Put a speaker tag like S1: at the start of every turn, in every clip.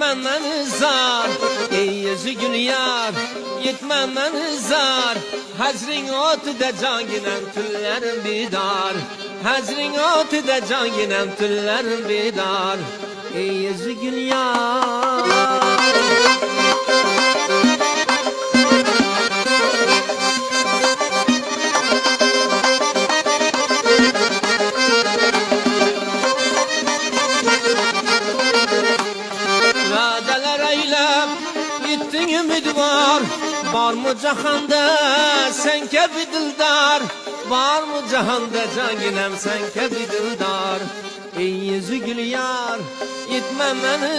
S1: yetmem zar. Ey yüzü gül yar, yetmem zar. Hazrin otida canginem tüllerim bidar. Hazrin otida canginem tüllerim bidar. Ey yüzü gül yar. Ümid var mı cahanda sen kebi dildar? Var mı cahanda canginem sen kebi dildar? Ey yüzü gül yar, yetmem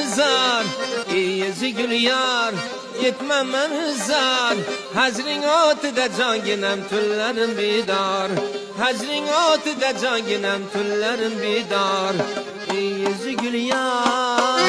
S1: zar. Ey yüzü gül yar, yetmem zar. Hazrin otida canginem tüllerim bidar. Hazrin otida canginem tüllerim bidar. Ey yüzü gül yar.